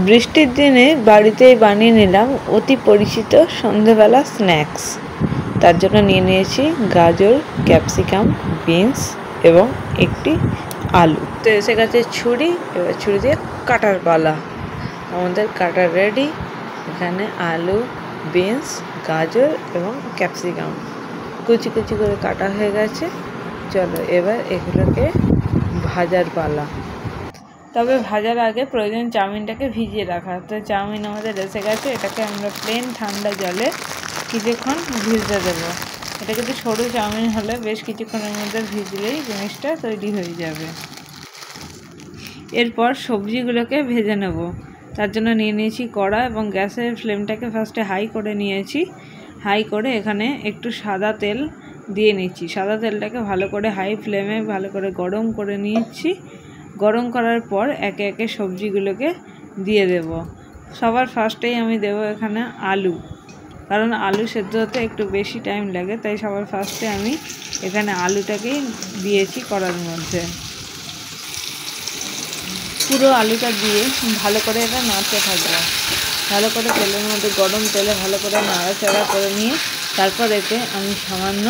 বৃষ্টির দিনে বাড়িতেই বানিয়ে নিলাম অতি পরিচিত সন্ধেবেলা স্ন্যাক্স। তার জন্য নিয়ে নিয়েছি গাজর, ক্যাপসিকাম, বিনস এবং একটি আলু। তো এসে গেছে ছুরি, এবার ছুরি দিয়ে কাটার পালা। আমাদের কাটা রেডি। এখানে আলু, বিনস, গাজর এবং ক্যাপসিকাম কুচি কুচি করে কাটা হয়ে গেছে। চলো এবার এগুলোকে ভাজার পালা। তবে ভাজার আগে প্রয়োজন চাউমিনটাকে ভিজিয়ে রাখা। তো চাউমিন আমাদের এসে গেছে, এটাকে আমরা প্লেন ঠান্ডা জলে কিছুক্ষণ ভিজতে দেবো। এটা কিন্তু সরু চাউমিন হলে বেশ কিছুক্ষণের মধ্যে ভিজলেই জিনিসটা তৈরি হয়ে যাবে। এরপর সবজিগুলোকে ভেজে নেব। তার জন্য নিয়ে নিয়েছি কড়া এবং গ্যাসের ফ্লেমটাকে ফার্স্টে হাই করে নিয়েছি। হাই করে এখানে একটু সাদা তেল দিয়ে নিচ্ছি। সাদা তেলটাকে ভালো করে হাই ফ্লেমে ভালো করে গরম করে নিচ্ছি। গরম করার পর একে একে সবজিগুলোকে দিয়ে দেব। সবার ফার্স্টেই আমি দেব এখানে আলু, কারণ আলু সেদ্ধ হতে একটু বেশি টাইম লাগে, তাই সবার ফার্স্টে আমি এখানে আলুটাকেই দিয়েছি কড়ার মধ্যে। পুরো আলুটা দিয়ে ভালো করে এটা নাড়তে থাকবো। ভালো করে তেলের মধ্যে গরম তেলে ভালো করে নাড়াচাড়া করে নিয়ে তারপর এতে আমি সামান্য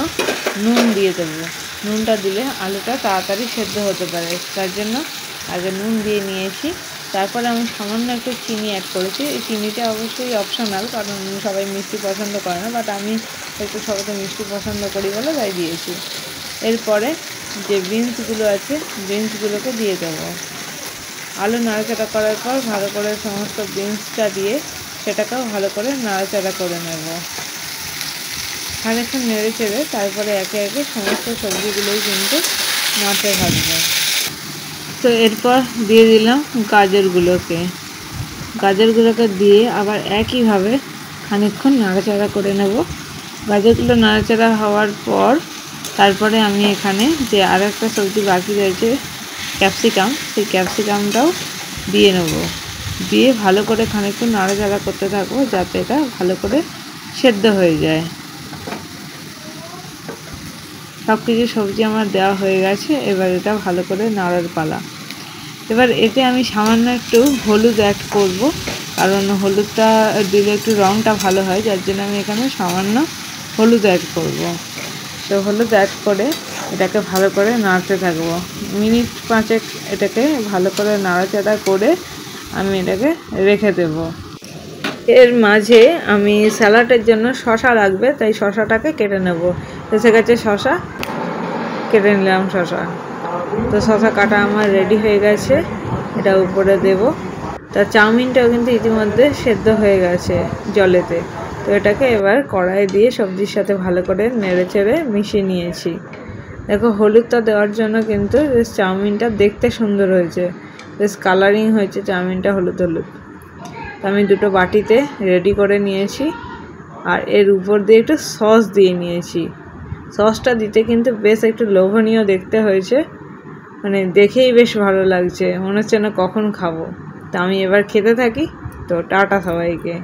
নুন দিয়ে দেবো। নুনটা দিলে আলুটা তাড়াতাড়ি সেদ্ধ হতে পারে, তার জন্য আগে নুন দিয়ে নিয়েছি। তারপরে আমি সামান্য একটু চিনি অ্যাড করেছি। এই চিনিটা অবশ্যই অপশনাল, কারণ সবাই মিষ্টি পছন্দ করে না, বাট আমি একটু সবাইকে মিষ্টি পছন্দ করি বলে তাই দিয়েছি। এরপরে যে বিনসগুলো আছে বিনসগুলোকে দিয়ে দেবো। আলু নাড়াচাড়া করার পর ভালো করে সমস্ত বিনসটা দিয়ে সেটাকেও ভালো করে নাড়াচাড়া করে নেব। খানিকক্ষণ নেড়ে চেড়ে তারপরে একে একে সমস্ত সবজিগুলোই কিন্তু নাড়তে থাকবে। তো এরপর দিয়ে দিলাম গাজরগুলোকে দিয়ে আবার একইভাবে খানিকক্ষণ নাড়াচাড়া করে নেব। গাজরগুলো নাড়াচাড়া হওয়ার পর তারপরে আমি এখানে যে আর একটা সবজি বাকি রয়েছে ক্যাপসিকাম, সেই ক্যাপসিকামটাও দিয়ে নেব। দিয়ে ভালো করে খানিকক্ষণ নাড়াচাড়া করতে থাকবো যাতে এটা ভালো করে সেদ্ধ হয়ে যায়। সব কিছু সবজি আমার দেওয়া হয়ে গেছে, এবার এটা ভালো করে নাড়ার পালা। এবার এতে আমি সামান্য একটু হলুদ অ্যাড করব, কারণ হলুদটা দিলে একটু রঙটা ভালো হয়, যার জন্য আমি এখানে সামান্য হলুদ অ্যাড করব। তো হলুদ অ্যাড করে এটাকে ভালো করে নাড়তে থাকবো। মিনিট 5 এটাকে ভালো করে নাড়াচাড়া করে আমি এটাকে রেখে দেব। এর মাঝে আমি স্যালাডের জন্য শসা লাগবে, তাই শসাটাকে কেটে নেব। এসে গেছে শসা, কেটে নিলাম শসা। তো শসা কাটা আমার রেডি হয়ে গেছে, এটা উপরে দেব। তা চাউমিনটাও কিন্তু ইতিমধ্যে সেদ্ধ হয়ে গেছে জলেতে। তো এটাকে এবার কড়াইয়ে দিয়ে সবজির সাথে ভালো করে নেড়ে চেড়ে মিশিয়ে নিয়েছি। দেখো হলুদটা দেওয়ার জন্য কিন্তু বেশ চাউমিনটা দেখতে সুন্দর হয়েছে, বেশ কালারিং হয়েছে চাউমিনটা হলুদ হলুদ। তো আমি দুটো বাটিতে রেডি করে নিয়েছি আর এর উপর দিয়ে একটু সস দিয়ে নিয়েছি। সসটা দিতে কিন্তু বেশ একটু লোভনীয় দেখতে হয়েছে, মানে দেখেই বেশ ভালো লাগছে, মনে হচ্ছে না কখন খাবো। তো আমি এবার খেতে থাকি। তো টাটা সবাইকে।